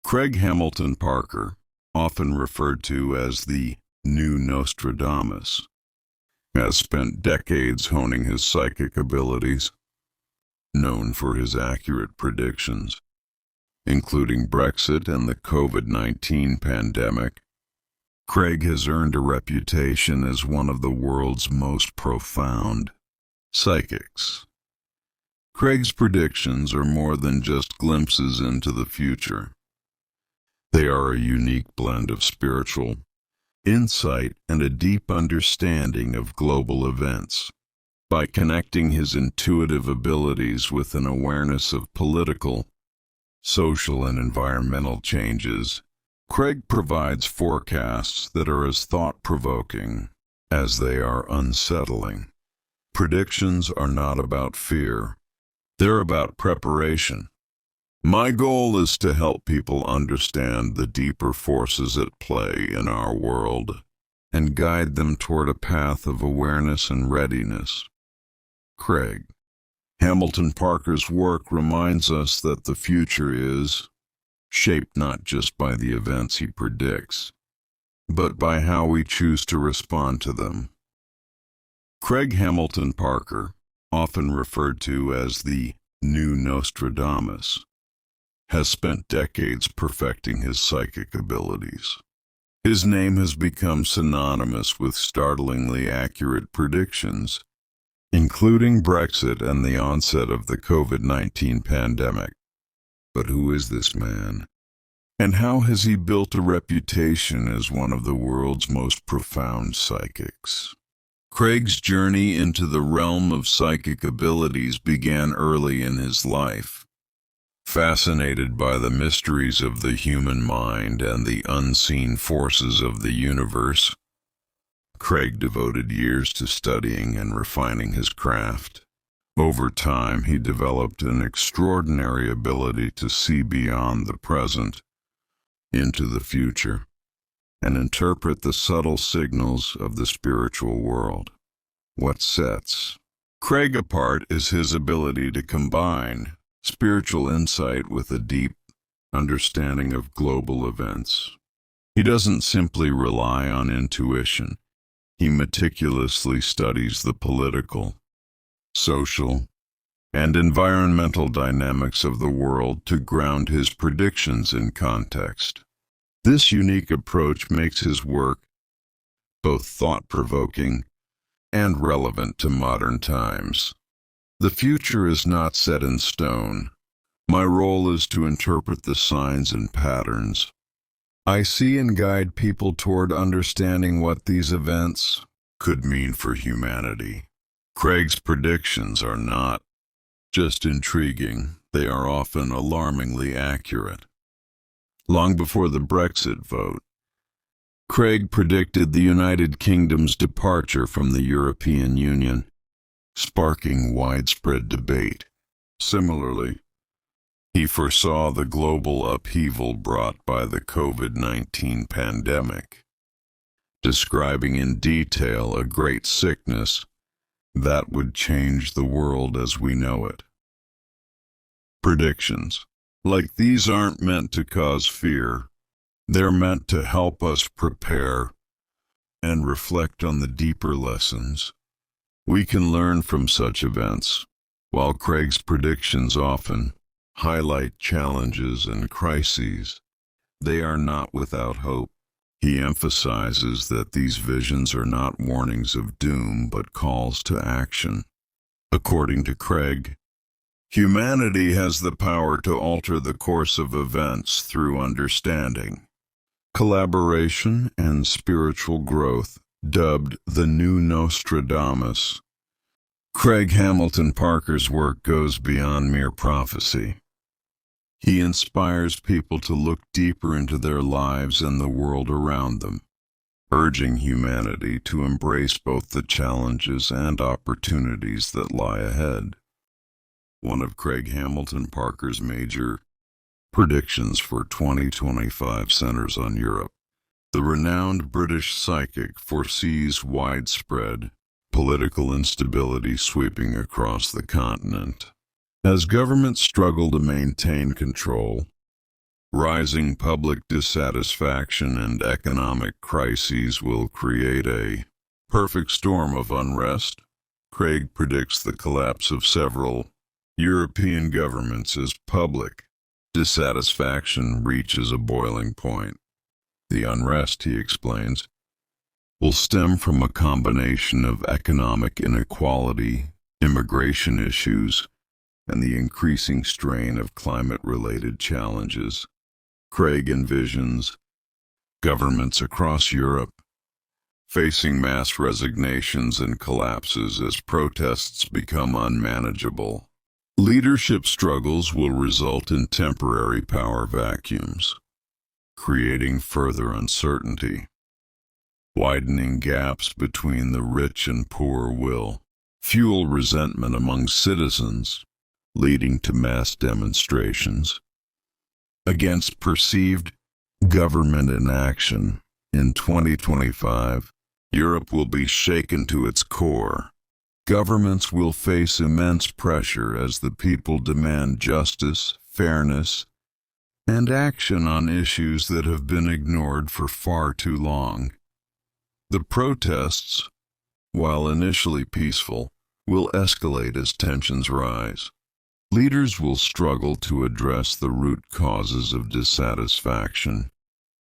Craig Hamilton Parker, often referred to as the new Nostradamus, has spent decades honing his psychic abilities, known for his accurate predictions, including Brexit and the COVID-19 pandemic. Craig has earned a reputation as one of the world's most profound psychics. Craig's predictions are more than just glimpses into the future. They are a unique blend of spiritual insight and a deep understanding of global events. By connecting his intuitive abilities with an awareness of political, social, and environmental changes, Craig provides forecasts that are as thought-provoking as they are unsettling. Predictions are not about fear. They're about preparation. My goal is to help people understand the deeper forces at play in our world and guide them toward a path of awareness and readiness. Craig Hamilton Parker's work reminds us that the future is shaped not just by the events he predicts, but by how we choose to respond to them. Craig Hamilton Parker, often referred to as the new Nostradamus, has spent decades perfecting his psychic abilities. His name has become synonymous with startlingly accurate predictions, including Brexit and the onset of the COVID-19 pandemic. But who is this man? And how has he built a reputation as one of the world's most profound psychics? Craig's journey into the realm of psychic abilities began early in his life. Fascinated by the mysteries of the human mind and the unseen forces of the universe, Craig devoted years to studying and refining his craft. Over time, he developed an extraordinary ability to see beyond the present into the future and interpret the subtle signals of the spiritual world. What sets Craig apart is his ability to combine spiritual insight with a deep understanding of global events. He doesn't simply rely on intuition. He meticulously studies the political, social, and environmental dynamics of the world to ground his predictions in context. This unique approach makes his work both thought-provoking and relevant to modern times. The future is not set in stone. My role is to interpret the signs and patterns I see and guide people toward understanding what these events could mean for humanity. Craig's predictions are not just intriguing, they are often alarmingly accurate. Long before the Brexit vote, Craig predicted the United Kingdom's departure from the European Union, sparking widespread debate. Similarly, he foresaw the global upheaval brought by the COVID-19 pandemic, describing in detail a great sickness that would change the world as we know it. Predictions like these aren't meant to cause fear. They're meant to help us prepare and reflect on the deeper lessons we can learn from such events. While Craig's predictions often highlight challenges and crises, they are not without hope. He emphasizes that these visions are not warnings of doom but calls to action. According to Craig, humanity has the power to alter the course of events through understanding, collaboration, and spiritual growth. Dubbed the new Nostradamus, Craig Hamilton Parker's work goes beyond mere prophecy. He inspires people to look deeper into their lives and the world around them, urging humanity to embrace both the challenges and opportunities that lie ahead. One of Craig Hamilton Parker's major predictions for 2025 centers on Europe. The renowned British psychic foresees widespread political instability sweeping across the continent. As governments struggle to maintain control, Rising public dissatisfaction and economic crises will create a perfect storm of unrest. Craig predicts the collapse of several European governments as public dissatisfaction reaches a boiling point. The unrest, he explains, will stem from a combination of economic inequality, immigration issues, and the increasing strain of climate-related challenges. Craig envisions governments across Europe facing mass resignations and collapses as protests become unmanageable. Leadership struggles will result in temporary power vacuums, creating further uncertainty. Widening gaps between the rich and poor will fuel resentment among citizens, leading to mass demonstrations against perceived government inaction. In 2025, Europe will be shaken to its core. Governments will face immense pressure as the people demand justice, fairness, and action on issues that have been ignored for far too long. The protests, while initially peaceful, will escalate as tensions rise. Leaders will struggle to address the root causes of dissatisfaction,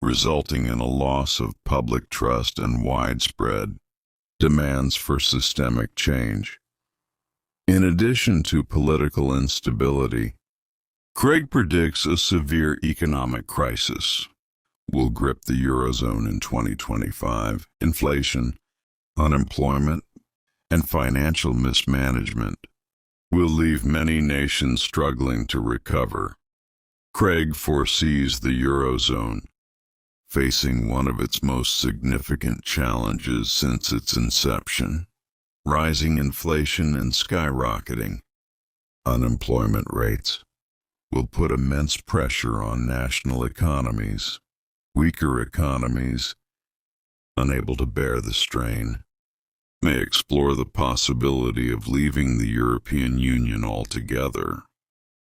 resulting in a loss of public trust and widespread demands for systemic change. In addition to political instability, Craig predicts a severe economic crisis will grip the Eurozone in 2025. Inflation, unemployment, and financial mismanagement will leave many nations struggling to recover. Craig foresees the Eurozone facing one of its most significant challenges since its inception: rising inflation and skyrocketing unemployment rates will put immense pressure on national economies. Weaker economies, unable to bear the strain, may explore the possibility of leaving the European Union altogether.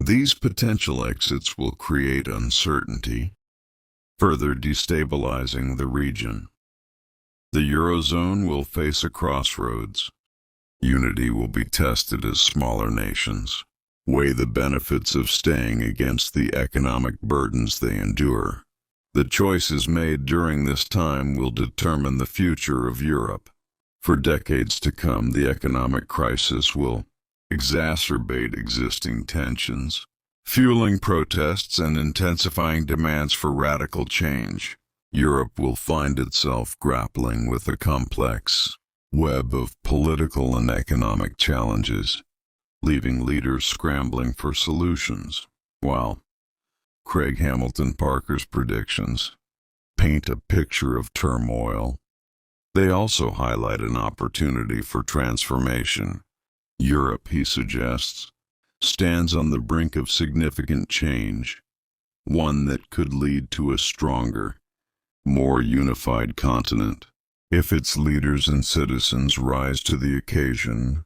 These potential exits will create uncertainty, further destabilizing the region. The Eurozone will face a crossroads. Unity will be tested as smaller nations weigh the benefits of staying against the economic burdens they endure. The choices made during this time will determine the future of Europe. For decades to come, the economic crisis will exacerbate existing tensions, fueling protests and intensifying demands for radical change. Europe will find itself grappling with a complex web of political and economic challenges, leaving leaders scrambling for solutions. While Craig Hamilton Parker's predictions paint a picture of turmoil, they also highlight an opportunity for transformation. Europe, he suggests, stands on the brink of significant change, one that could lead to a stronger, more unified continent. If its leaders and citizens rise to the occasion,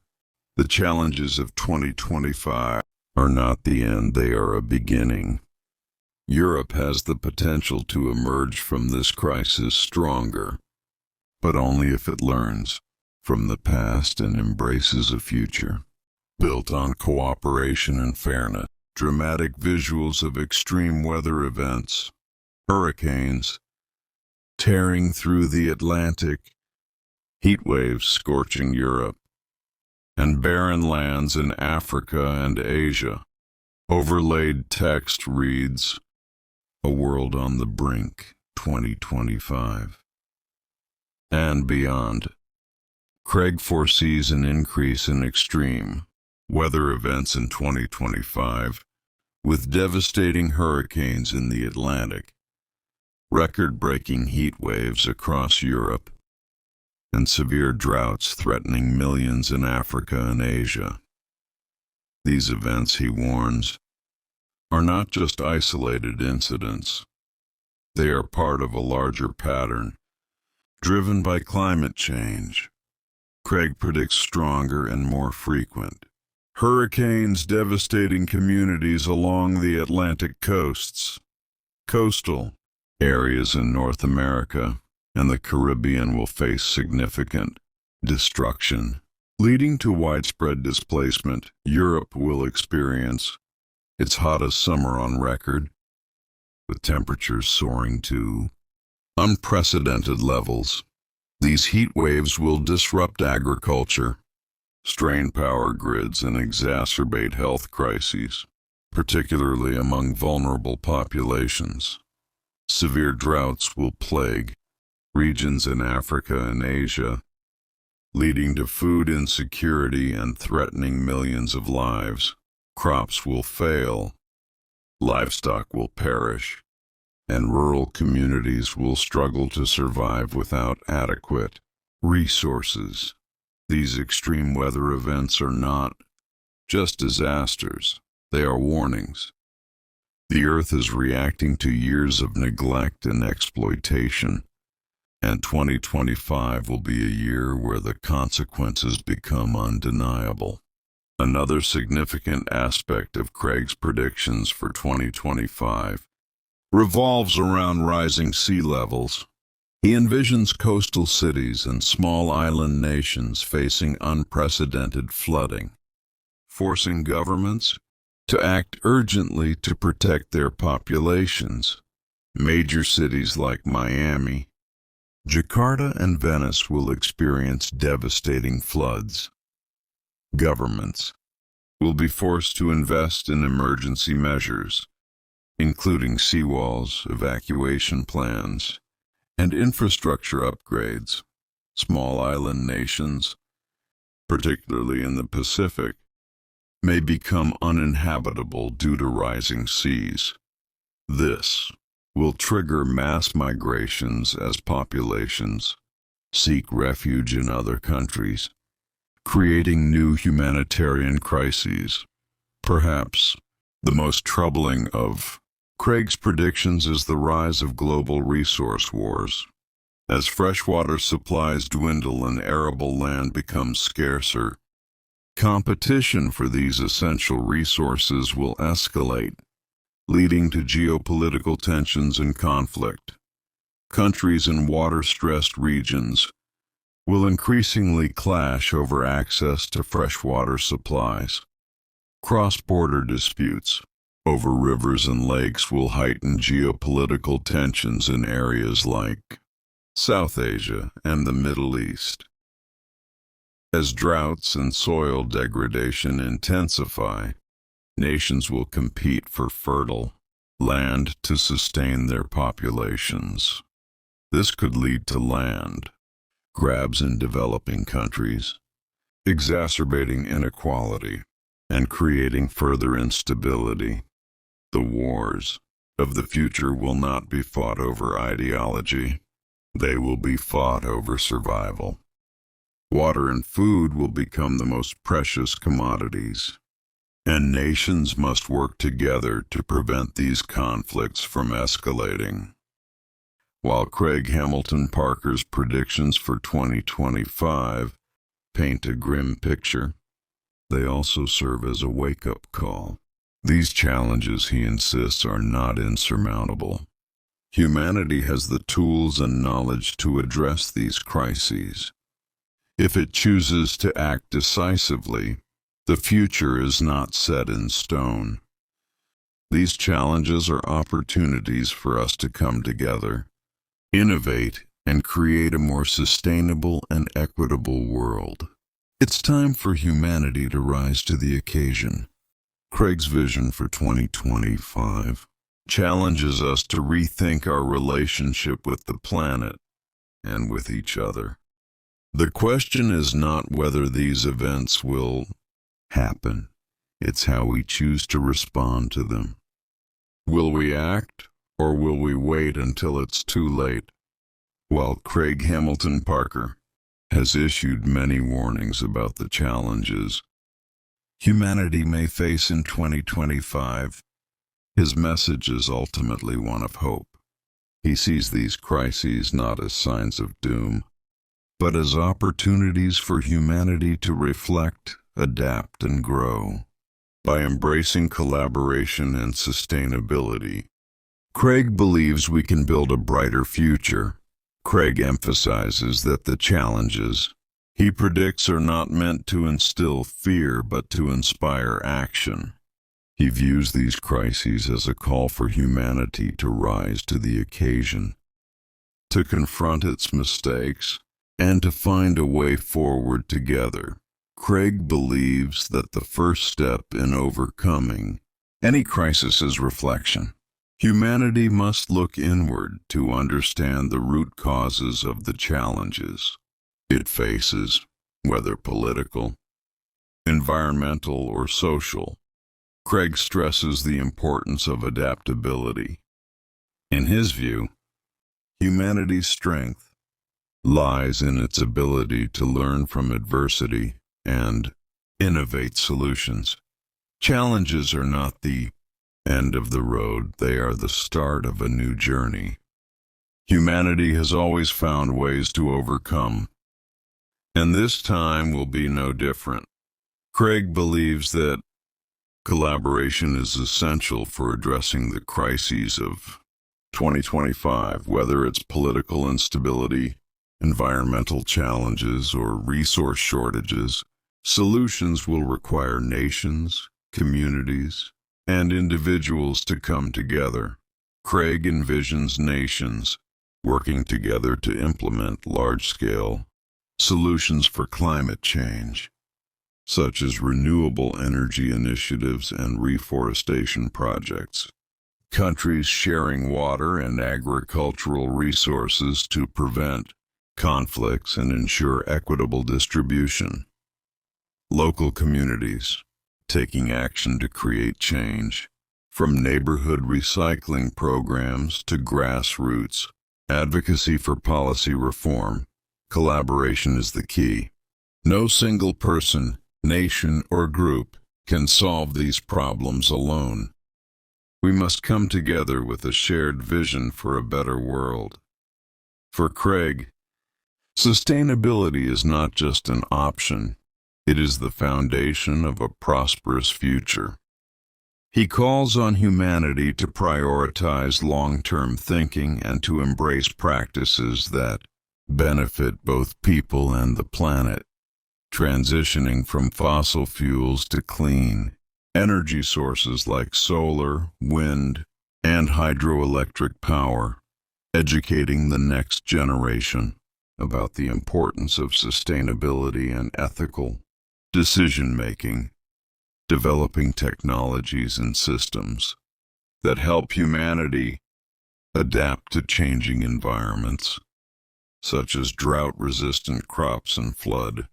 the challenges of 2025 are not the end, they are a beginning. Europe has the potential to emerge from this crisis stronger, but only if it learns from the past and embraces a future built on cooperation and fairness. Dramatic visuals of extreme weather events, hurricanes tearing through the Atlantic, heat waves scorching Europe, and barren lands in Africa and Asia. Overlaid text reads, "A World on the Brink, 2025." And beyond. Craig foresees an increase in extreme weather events in 2025, with devastating hurricanes in the Atlantic, record-breaking heat waves across Europe, and severe droughts threatening millions in Africa and Asia. These events, he warns, are not just isolated incidents. They are part of a larger pattern, driven by climate change. Craig predicts stronger and more frequent hurricanes devastating communities along the Atlantic coasts, Coastal areas in North America and the Caribbean will face significant destruction, leading to widespread displacement. Europe will experience its hottest summer on record, with temperatures soaring to unprecedented levels. These heat waves will disrupt agriculture, strain power grids, and exacerbate health crises, particularly among vulnerable populations. Severe droughts will plague regions in Africa and Asia, leading to food insecurity and threatening millions of lives. Crops will fail, livestock will perish, and rural communities will struggle to survive without adequate resources. These extreme weather events are not just disasters, they are warnings. The Earth is reacting to years of neglect and exploitation, and 2025 will be a year where the consequences become undeniable. Another significant aspect of Craig's predictions for 2025 revolves around rising sea levels. He envisions coastal cities and small island nations facing unprecedented flooding, forcing governments to act urgently to protect their populations. Major cities like Miami, Jakarta, and Venice will experience devastating floods. Governments will be forced to invest in emergency measures, including seawalls, evacuation plans, and infrastructure upgrades. Small island nations, particularly in the Pacific, may become uninhabitable due to rising seas. This will trigger mass migrations as populations seek refuge in other countries, creating new humanitarian crises. Perhaps the most troubling of Craig's predictions is the rise of global resource wars. As freshwater supplies dwindle and arable land becomes scarcer, competition for these essential resources will escalate, leading to geopolitical tensions and conflict. Countries in water-stressed regions will increasingly clash over access to freshwater supplies. Cross-border disputes over rivers and lakes will heighten geopolitical tensions in areas like South Asia and the Middle East. As droughts and soil degradation intensify, nations will compete for fertile land to sustain their populations. This could lead to land grabs in developing countries, exacerbating inequality and creating further instability. The wars of the future will not be fought over ideology. They will be fought over survival. Water and food will become the most precious commodities, and nations must work together to prevent these conflicts from escalating. While Craig Hamilton Parker's predictions for 2025 paint a grim picture, they also serve as a wake-up call. These challenges, he insists, are not insurmountable. Humanity has the tools and knowledge to address these crises. If it chooses to act decisively, the future is not set in stone. These challenges are opportunities for us to come together, innovate, and create a more sustainable and equitable world. It's time for humanity to rise to the occasion. Craig's vision for 2025 challenges us to rethink our relationship with the planet and with each other. The question is not whether these events will happen, it's how we choose to respond to them. Will we act, or will we wait until it's too late? While Craig Hamilton Parker has issued many warnings about the challenges humanity may face in 2025, his message is ultimately one of hope. He sees these crises not as signs of doom, but as opportunities for humanity to reflect, adapt, and grow. By embracing collaboration and sustainability, Craig believes we can build a brighter future. Craig emphasizes that the challenges he predicts are not meant to instill fear but to inspire action. He views these crises as a call for humanity to rise to the occasion, to confront its mistakes, and to find a way forward together. Craig believes that the first step in overcoming any crisis is reflection. Humanity must look inward to understand the root causes of the challenges it faces, whether political, environmental, or social. Craig stresses the importance of adaptability. In his view, humanity's strength lies in its ability to learn from adversity and innovate solutions. Challenges are not the end of the road, they are the start of a new journey. Humanity has always found ways to overcome, and this time will be no different. Craig believes that collaboration is essential for addressing the crises of 2025, whether it's political instability, environmental challenges, or resource shortages. Solutions will require nations, communities, and individuals to come together. Craig envisions nations working together to implement large-scale solutions for climate change, such as renewable energy initiatives and reforestation projects. Countries sharing water and agricultural resources to prevent conflicts and ensure equitable distribution. Local communities taking action to create change, from neighborhood recycling programs to grassroots advocacy for policy reform. Collaboration is the key. No single person, nation, or group can solve these problems alone. We must come together with a shared vision for a better world. For Craig, sustainability is not just an option, it is the foundation of a prosperous future. He calls on humanity to prioritize long-term thinking and to embrace practices that benefit both people and the planet, transitioning from fossil fuels to clean energy sources like solar, wind, and hydroelectric power, educating the next generation about the importance of sustainability and ethical decision-making, developing technologies and systems that help humanity adapt to changing environments, such as drought-resistant crops and flood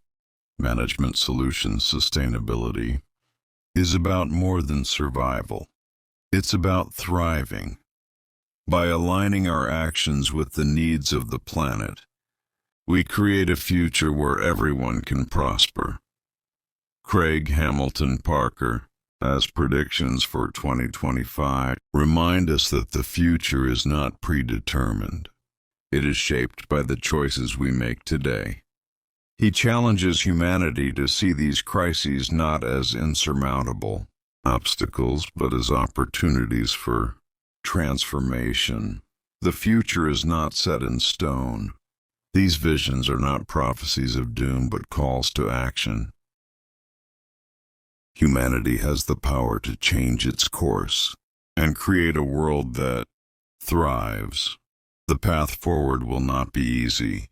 management solutions. Sustainability is about more than survival. It's about thriving. By aligning our actions with the needs of the planet, we create a future where everyone can prosper. Craig Hamilton Parker, as predictions for 2025, remind us that the future is not predetermined. It is shaped by the choices we make today. He challenges humanity to see these crises not as insurmountable obstacles, but as opportunities for transformation. The future is not set in stone. These visions are not prophecies of doom, but calls to action. Humanity has the power to change its course and create a world that thrives. The path forward will not be easy,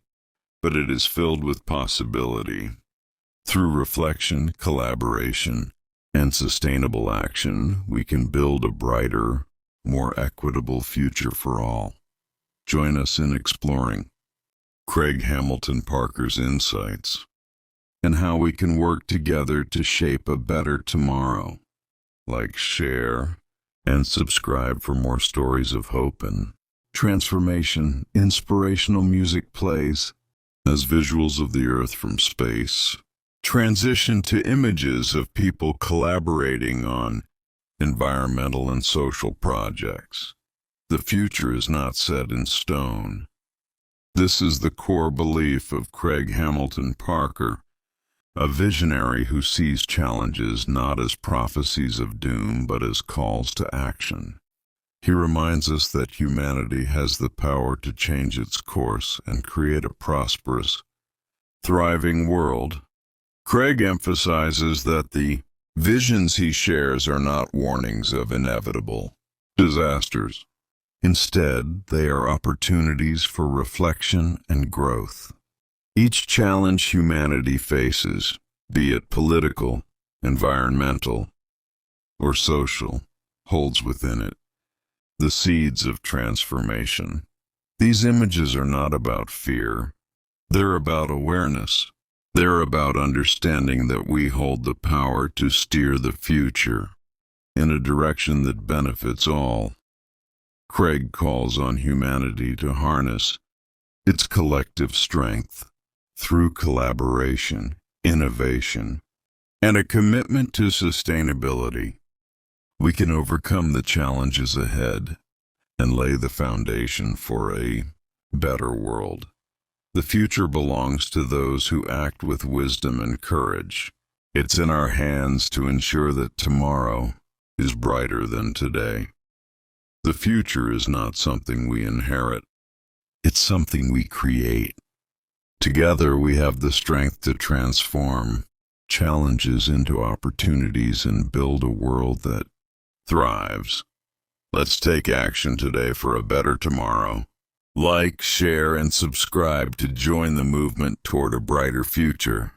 but it is filled with possibility. Through reflection, collaboration, and sustainable action, we can build a brighter, more equitable future for all. Join us in exploring Craig Hamilton Parker's insights and how we can work together to shape a better tomorrow. Like, share, and subscribe for more stories of hope and transformation. Inspirational music plays as visuals of the Earth from space transition to images of people collaborating on environmental and social projects. The future is not set in stone. This is the core belief of Craig Hamilton Parker, a visionary who sees challenges not as prophecies of doom but as calls to action. He reminds us that humanity has the power to change its course and create a prosperous, thriving world. Craig emphasizes that the visions he shares are not warnings of inevitable disasters. Instead, they are opportunities for reflection and growth. Each challenge humanity faces, be it political, environmental, or social, holds within it the seeds of transformation. These images are not about fear. They're about awareness. They're about understanding that we hold the power to steer the future in a direction that benefits all. Craig calls on humanity to harness its collective strength through collaboration, innovation, and a commitment to sustainability. We can overcome the challenges ahead and lay the foundation for a better world. The future belongs to those who act with wisdom and courage. It's in our hands to ensure that tomorrow is brighter than today. The future is not something we inherit. It's something we create. Together we have the strength to transform challenges into opportunities and build a world that thrives. Let's take action today for a better tomorrow. Like, share, and subscribe to join the movement toward a brighter future.